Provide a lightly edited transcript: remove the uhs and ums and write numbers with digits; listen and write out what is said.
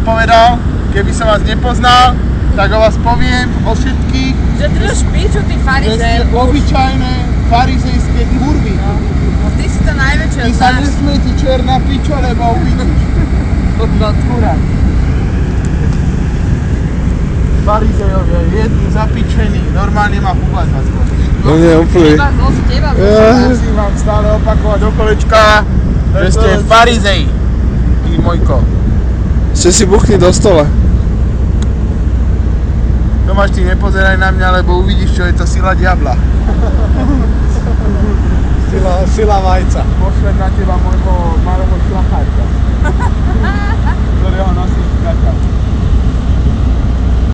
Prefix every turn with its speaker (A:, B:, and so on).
A: povedal, keby som vás nepoznal, tak o vás poviem o všetkých,
B: Že drž piču, ty
A: že ste
B: farizej.
A: obyčajné farizejské kurvy.
B: No ty si to najväčšie
A: Ty sa nesmieti černá pičo, lebo uvidíš.
B: No tkúra.
A: Farizejovia, jedni zapičení, normálne ma hubať na skôr.
C: No nie, úplne.
B: Teba.
A: Musím vám stále opakovať do kolečka, že ste farizeji, ty Mojko.
C: Ešte si buchni do stola.
A: Tomáš, ty nepozeraj na mňa, lebo uvidíš, čo je to sila diabla. Sila vajca. Pošlem na teba môjho malého šlacháča, ktorého nosíš v kaťa.